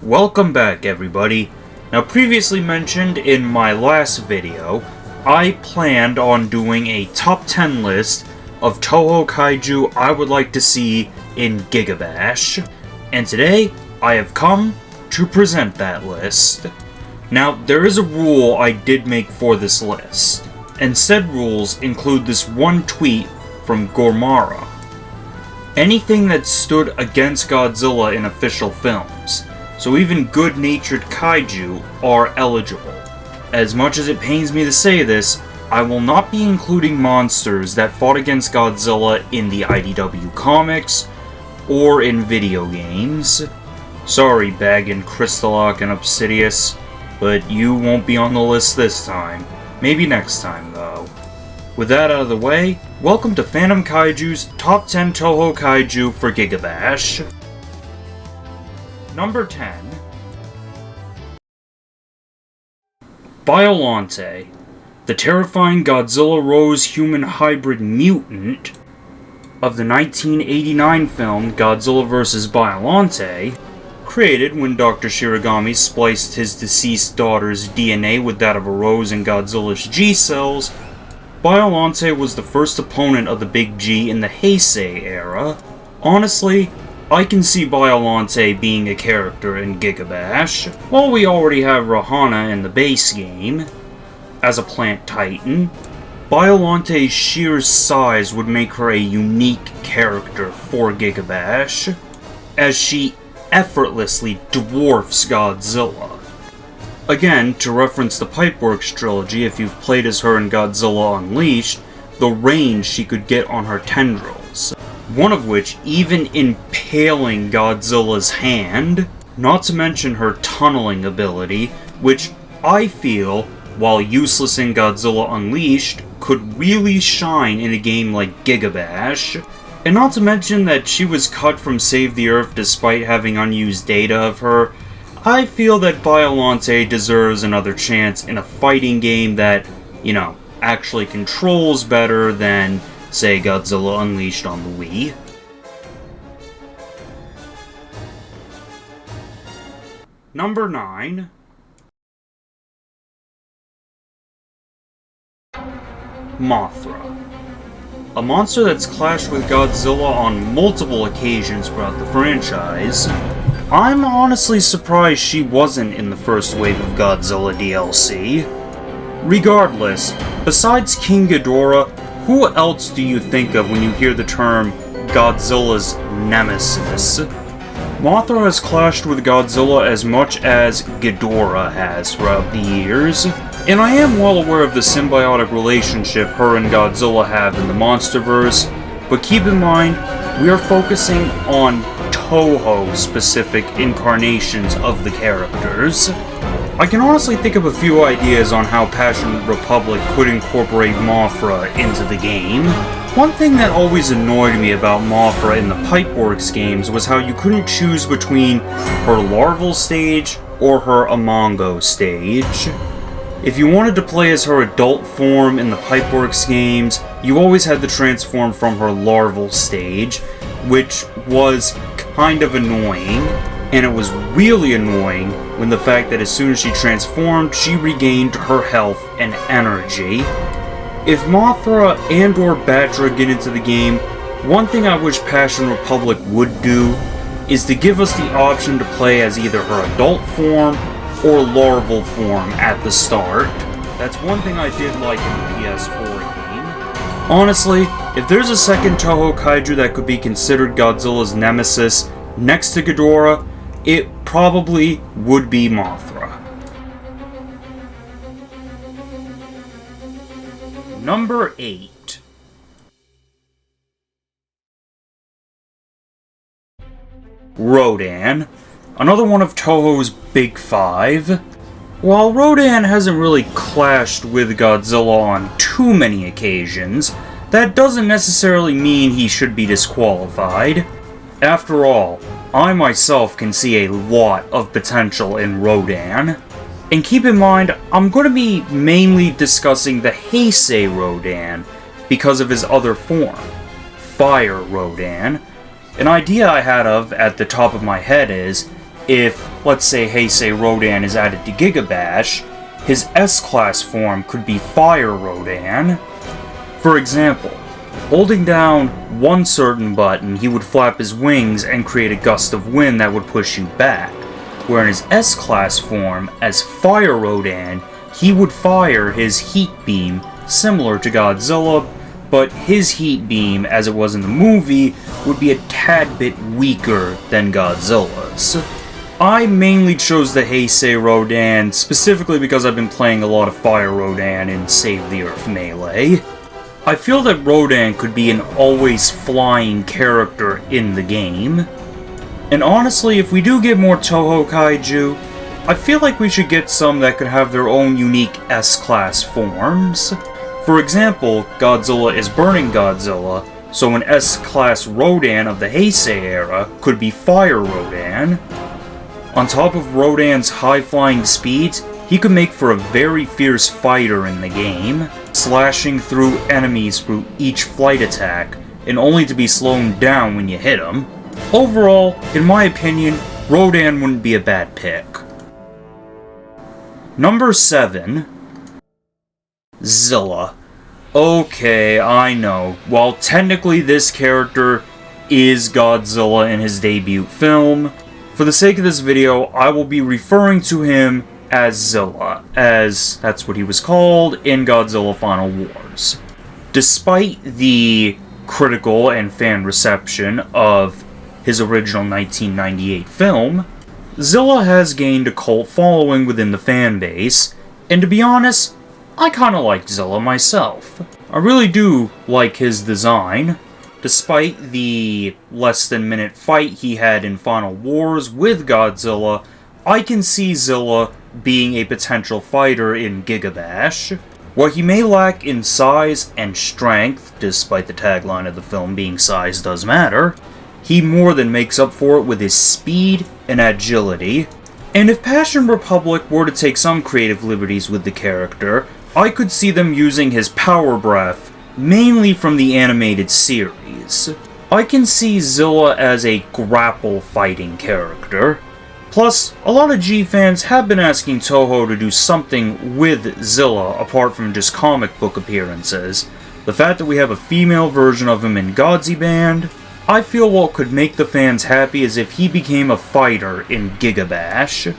Welcome back, everybody. Now, previously mentioned in my last video, I planned on doing a top 10 list of Toho Kaiju I would like to see in Gigabash, and today I have come to present that list. Now, there is a rule I did make for this list, and said rules include this one tweet from Gormara. Anything that stood against Godzilla in official films, so even good-natured kaiju, are eligible. As much as it pains me to say this, I will not be including monsters that fought against Godzilla in the IDW comics or in video games. Sorry, Baggin, Crystallock, and Obsidius, but you won't be on the list this time. Maybe next time, though. With that out of the way, welcome to Phantom Kaiju's Top 10 Toho Kaiju for Gigabash. Number 10. Biollante, the terrifying Godzilla Rose human hybrid mutant of the 1989 film Godzilla vs. Biollante, created when Dr. Shiragami spliced his deceased daughter's DNA with that of a Rose and Godzilla's G-cells. Biollante was the first opponent of the Big G in the Heisei era. Honestly, I can see Biollante being a character in Gigabash, while we already have Rahana in the base game. As a plant titan, Biollante's sheer size would make her a unique character for Gigabash, as she effortlessly dwarfs Godzilla. Again, to reference the Pipeworks trilogy, if you've played as her in Godzilla Unleashed, the range she could get on her tendrils. One of which even impaling Godzilla's hand, not to mention her tunneling ability, which I feel, while useless in Godzilla Unleashed, could really shine in a game like Gigabash. And not to mention that she was cut from Save the Earth despite having unused data of her. I feel that Biollante deserves another chance in a fighting game that, actually controls better than, say, Godzilla Unleashed on the Wii. Number 9. Mothra. A monster that's clashed with Godzilla on multiple occasions throughout the franchise. I'm honestly surprised she wasn't in the first wave of Godzilla DLC. Regardless, besides King Ghidorah, who else do you think of when you hear the term Godzilla's nemesis? Mothra has clashed with Godzilla as much as Ghidorah has throughout the years, and I am well aware of the symbiotic relationship her and Godzilla have in the Monsterverse, but keep in mind, we are focusing on Toho-specific incarnations of the characters. I can honestly think of a few ideas on how Passion Republic could incorporate Mothra into the game. One thing that always annoyed me about Mothra in the Pipeworks games was how you couldn't choose between her larval stage or her Amongo stage. If you wanted to play as her adult form in the Pipeworks games, you always had to transform from her larval stage, which was kind of annoying, and it was really annoying when the fact that as soon as she transformed, she regained her health and energy. If Mothra and or Batra get into the game, one thing I wish Passion Republic would do is to give us the option to play as either her adult form or larval form at the start. That's one thing I did like in the PS4 game. Honestly, if there's a second Toho Kaiju that could be considered Godzilla's nemesis next to Ghidorah, it probably would be Mothra. Number 8. Rodan, another one of Toho's Big Five. While Rodan hasn't really clashed with Godzilla on too many occasions, that doesn't necessarily mean he should be disqualified. After all, I myself can see a lot of potential in Rodan. And keep in mind, I'm going to be mainly discussing the Heisei Rodan because of his other form, Fire Rodan. An idea I had of at the top of my head is, if, let's say, Heisei Rodan is added to Gigabash, his S-Class form could be Fire Rodan. For example, holding down one certain button, he would flap his wings and create a gust of wind that would push you back, where in his S-Class form, as Fire Rodan, he would fire his heat beam, similar to Godzilla, but his heat beam, as it was in the movie, would be a tad bit weaker than Godzilla's. I mainly chose the Heisei Rodan, specifically because I've been playing a lot of Fire Rodan in Save the Earth Melee. I feel that Rodan could be an always flying character in the game. And honestly, if we do get more Toho Kaiju, I feel like we should get some that could have their own unique S-Class forms. For example, Godzilla is Burning Godzilla, so an S-Class Rodan of the Heisei era could be Fire Rodan. On top of Rodan's high-flying speeds, he could make for a very fierce fighter in the game, slashing through enemies through each flight attack, and only to be slowed down when you hit him. Overall, in my opinion, Rodan wouldn't be a bad pick. Number 7. Zilla. Okay, I know. While technically this character is Godzilla in his debut film, for the sake of this video, I will be referring to him as Zilla, as that's what he was called in Godzilla Final Wars. Despite the critical and fan reception of his original 1998 film, Zilla has gained a cult following within the fan base, and to be honest, I kinda like Zilla myself. I really do like his design. Despite the less than minute fight he had in Final Wars with Godzilla, I can see Zilla being a potential fighter in Gigabash. While he may lack in size and strength, despite the tagline of the film being size does matter, he more than makes up for it with his speed and agility. And if Passion Republic were to take some creative liberties with the character, I could see them using his power breath, mainly from the animated series. I can see Zilla as a grapple fighting character. Plus, a lot of G fans have been asking Toho to do something with Zilla apart from just comic book appearances. The fact that we have a female version of him in Godzilla, I feel what could make the fans happy is if he became a fighter in Gigabash.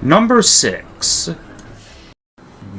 Number 6.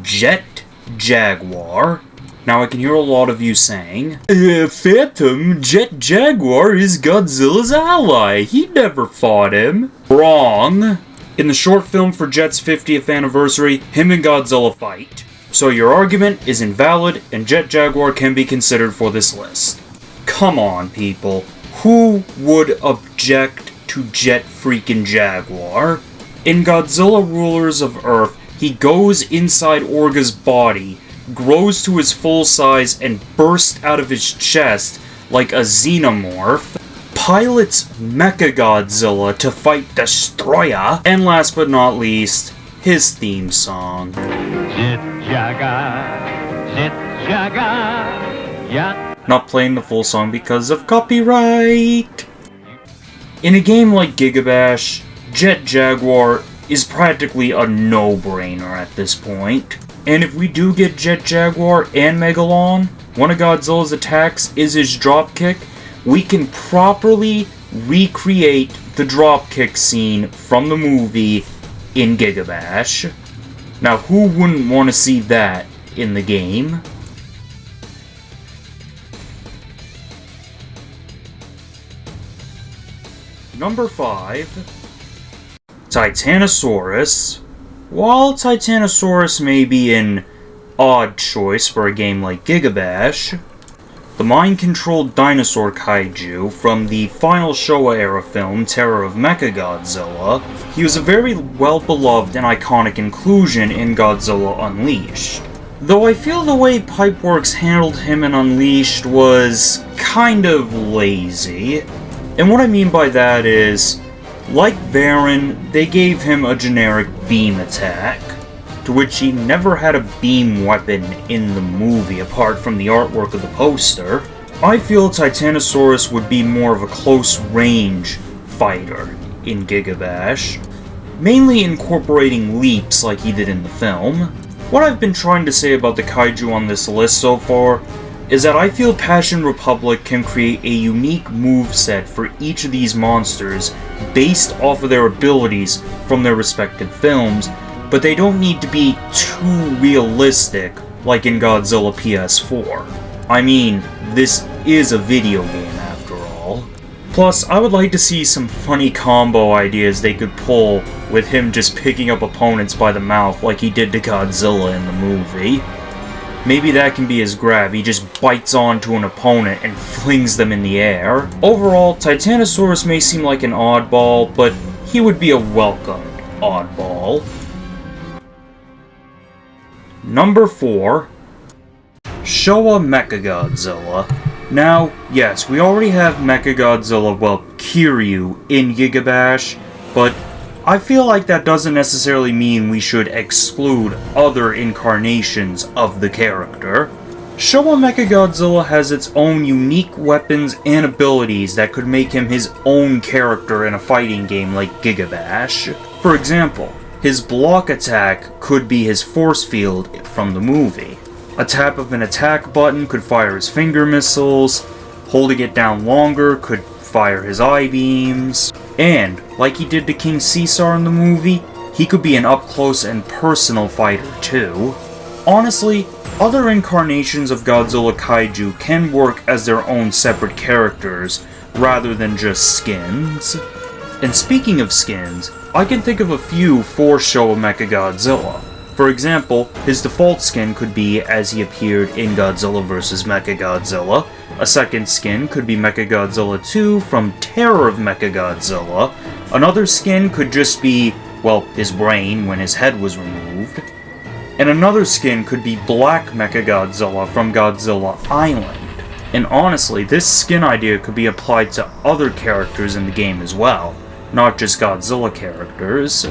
Jet Jaguar. Now I can hear a lot of you saying, Phantom, Jet Jaguar is Godzilla's ally. He never fought him. Wrong. In the short film for Jet's 50th anniversary, him and Godzilla fight. So your argument is invalid, and Jet Jaguar can be considered for this list. Come on, people. Who would object to Jet freaking Jaguar? In Godzilla Rulers of Earth, he goes inside Orga's body, grows to his full size, and bursts out of his chest like a xenomorph, pilots Mechagodzilla to fight Destroyer, and last but not least, his theme song. Not playing the full song because of copyright. In a game like Gigabash, Jet Jaguar is practically a no-brainer at this point. And if we do get Jet Jaguar and Megalon, one of Godzilla's attacks is his dropkick, we can properly recreate the dropkick scene from the movie in Gigabash. Now, who wouldn't want to see that in the game? Number 5. Titanosaurus. While Titanosaurus may be an odd choice for a game like Gigabash, the mind-controlled dinosaur kaiju from the final Showa-era film Terror of Mechagodzilla, he was a very well-beloved and iconic inclusion in Godzilla Unleashed. Though I feel the way Pipeworks handled him in Unleashed was kind of lazy. And what I mean by that is, like Baron, they gave him a generic beam attack, to which he never had a beam weapon in the movie apart from the artwork of the poster. I feel Titanosaurus would be more of a close range fighter in Gigabash, mainly incorporating leaps like he did in the film. What I've been trying to say about the kaiju on this list so far is that I feel Passion Republic can create a unique moveset for each of these monsters based off of their abilities from their respective films, but they don't need to be too realistic like in Godzilla PS4. I mean, this is a video game after all. Plus, I would like to see some funny combo ideas they could pull with him just picking up opponents by the mouth like he did to Godzilla in the movie. Maybe that can be his grab, he just bites onto an opponent and flings them in the air. Overall, Titanosaurus may seem like an oddball, but he would be a welcomed oddball. Number 4. Showa Mechagodzilla. Now, yes, we already have Mechagodzilla, well, Kiryu, in Gigabash, but I feel like that doesn't necessarily mean we should exclude other incarnations of the character. Showa Mechagodzilla has its own unique weapons and abilities that could make him his own character in a fighting game like Gigabash. For example, his block attack could be his force field from the movie. A tap of an attack button could fire his finger missiles, holding it down longer could fire his I-beams, and, like he did to King Caesar in the movie, he could be an up-close and personal fighter too. Honestly, other incarnations of Godzilla Kaiju can work as their own separate characters, rather than just skins. And speaking of skins, I can think of a few for Showa Mechagodzilla. For example, his default skin could be as he appeared in Godzilla vs. Mechagodzilla. A second skin could be Mechagodzilla 2 from Terror of Mechagodzilla. Another skin could just be, well, his brain when his head was removed. And another skin could be Black Mechagodzilla from Godzilla Island. And honestly, this skin idea could be applied to other characters in the game as well, not just Godzilla characters.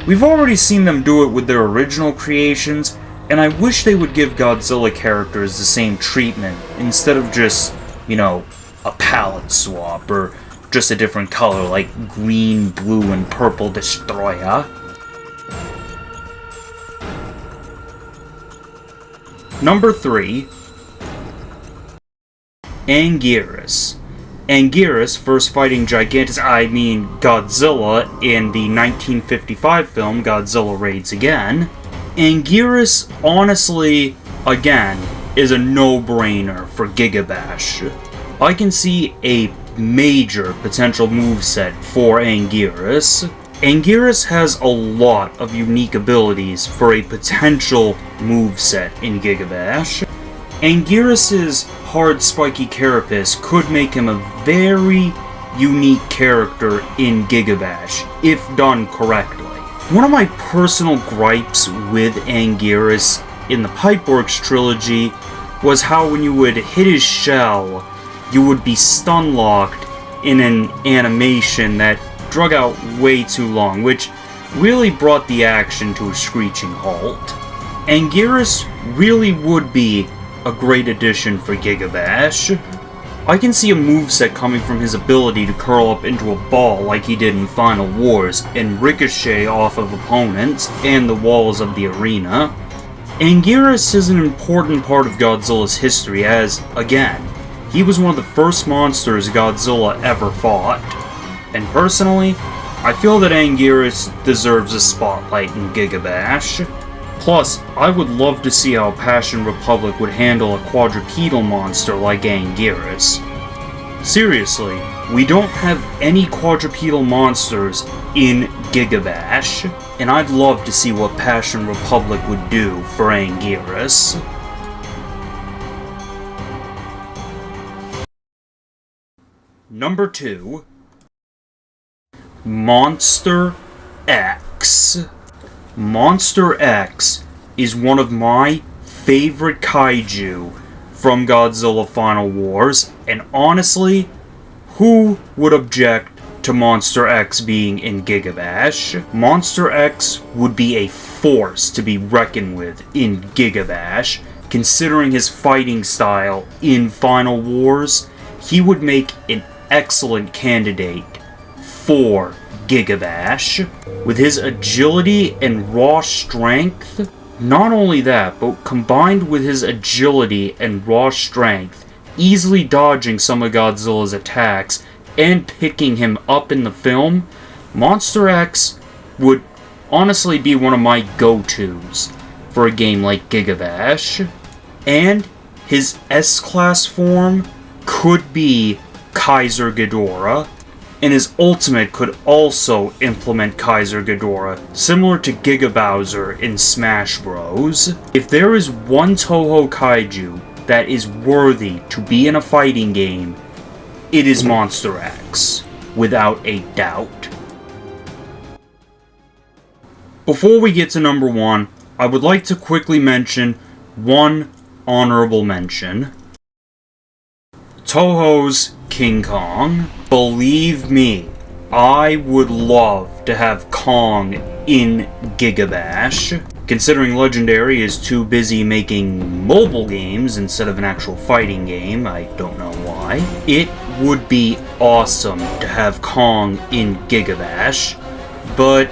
We've already seen them do it with their original creations, and I wish they would give Godzilla characters the same treatment, instead of just, you know, a palette swap, or just a different color like green, blue, and purple Destroyer. Number 3. Anguirus. Anguirus, first fighting Godzilla in the 1955 film Godzilla Raids Again. Anguirus, honestly, again, is a no-brainer for Gigabash. I can see a major potential moveset for Anguirus. Anguirus has a lot of unique abilities for a potential moveset in Gigabash. Anguirus' hard spiky carapace could make him a very unique character in Gigabash, if done correctly. One of my personal gripes with Anguirus in the Pipeworks trilogy was how when you would hit his shell, you would be stun-locked in an animation that drug out way too long, which really brought the action to a screeching halt. Anguirus really would be a great addition for Gigabash. I can see a moveset coming from his ability to curl up into a ball like he did in Final Wars and ricochet off of opponents and the walls of the arena. Anguirus is an important part of Godzilla's history as, again, he was one of the first monsters Godzilla ever fought. And personally, I feel that Anguirus deserves a spotlight in Gigabash. Plus, I would love to see how Passion Republic would handle a quadrupedal monster like Anguirus. Seriously, we don't have any quadrupedal monsters in Gigabash, and I'd love to see what Passion Republic would do for Anguirus. Number 2. Monster X. Monster X is one of my favorite kaiju from Godzilla Final Wars, and honestly, who would object to Monster X being in Gigabash? Monster X would be a force to be reckoned with in Gigabash. Considering his fighting style in Final Wars, he would make an excellent candidate for Gigabash. With his agility and raw strength, not only that, but combined with his agility and raw strength, easily dodging some of Godzilla's attacks and picking him up in the film, Monster X would honestly be one of my go-tos for a game like Gigabash. And his S-Class form could be Kaiser Ghidorah, and his ultimate could also implement Kaiser Ghidorah, similar to Giga Bowser in Smash Bros. If there is one Toho Kaiju that is worthy to be in a fighting game, it is Monster X, without a doubt. Before we get to number 1, I would like to quickly mention one honorable mention. Toho's King Kong. Believe me, I would love to have Kong in Gigabash. Considering Legendary is too busy making mobile games instead of an actual fighting game, I don't know why. It would be awesome to have Kong in Gigabash, but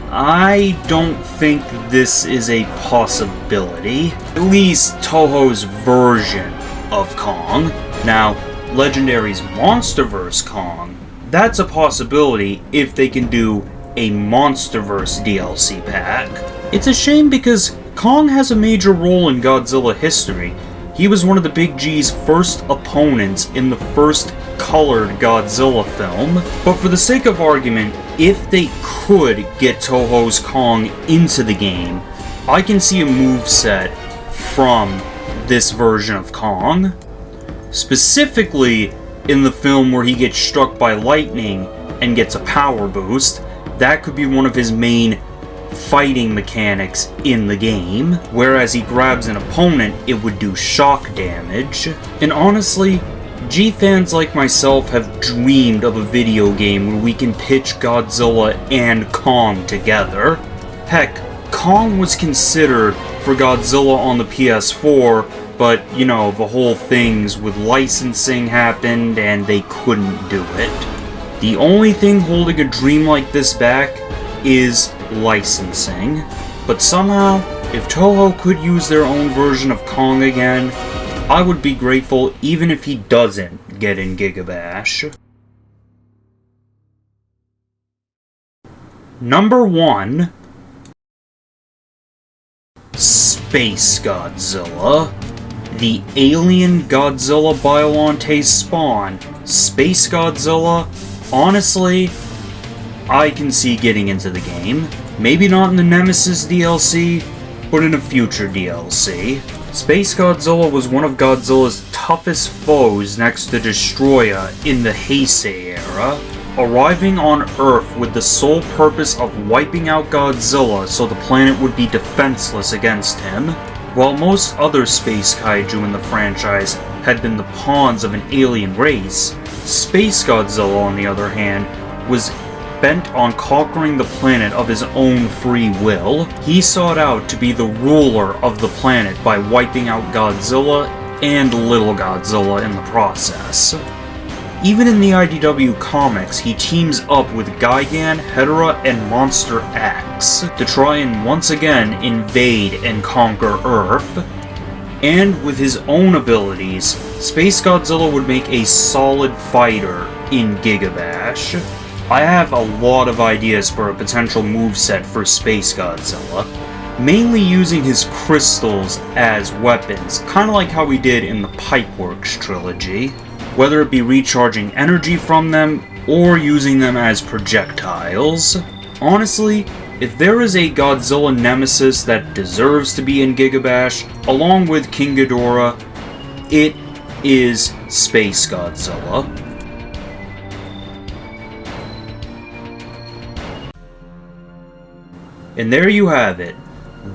I don't think this is a possibility. At least Toho's version of Kong. Now, Legendary's Monsterverse Kong, that's a possibility if they can do a Monsterverse DLC pack. It's a shame because Kong has a major role in Godzilla history. He was one of the Big G's first opponents in the first colored Godzilla film. But for the sake of argument, if they could get Toho's Kong into the game, I can see a moveset from this version of Kong. Specifically, in the film where he gets struck by lightning and gets a power boost, that could be one of his main fighting mechanics in the game. Whereas he grabs an opponent, it would do shock damage. And honestly, G fans like myself have dreamed of a video game where we can pitch Godzilla and Kong together. Heck, Kong was considered for Godzilla on the PS4, but, you know, the whole things with licensing happened and they couldn't do it. The only thing holding a dream like this back is licensing. But somehow, if Toho could use their own version of Kong again, I would be grateful even if he doesn't get in Gigabash. Number 1. SpaceGodzilla. The alien Godzilla Biollante spawn, SpaceGodzilla, honestly, I can see getting into the game. Maybe not in the Nemesis DLC, but in a future DLC. SpaceGodzilla was one of Godzilla's toughest foes next to Destroyer in the Heisei era, arriving on Earth with the sole purpose of wiping out Godzilla so the planet would be defenseless against him. While most other space kaiju in the franchise had been the pawns of an alien race, SpaceGodzilla, on the other hand, was bent on conquering the planet of his own free will. He sought out to be the ruler of the planet by wiping out Godzilla and Little Godzilla in the process. Even in the IDW comics, he teams up with Gigan, Hedorah, and Monster X to try and once again invade and conquer Earth. And with his own abilities, SpaceGodzilla would make a solid fighter in Gigabash. I have a lot of ideas for a potential moveset for SpaceGodzilla, mainly using his crystals as weapons, kind of like how we did in the Pipeworks trilogy. Whether it be recharging energy from them, or using them as projectiles. Honestly, if there is a Godzilla nemesis that deserves to be in Gigabash, along with King Ghidorah, it is SpaceGodzilla. And there you have it.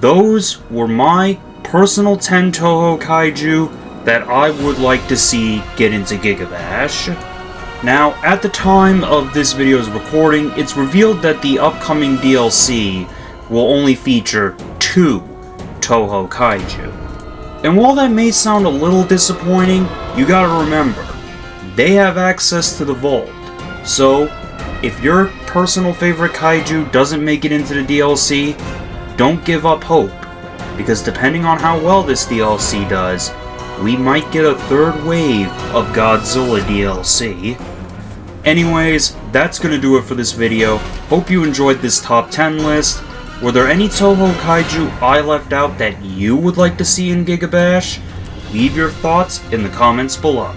Those were my personal 10 Toho Kaiju that I would like to see get into Gigabash. Now, at the time of this video's recording, it's revealed that the upcoming DLC will only feature 2 Toho Kaiju. And while that may sound a little disappointing, you gotta remember, they have access to the vault. So, if your personal favorite kaiju doesn't make it into the DLC, don't give up hope, because depending on how well this DLC does, we might get a third wave of Godzilla DLC. Anyways, that's gonna do it for this video. Hope you enjoyed this top 10 list. Were there any Toho Kaiju I left out that you would like to see in Gigabash? Leave your thoughts in the comments below.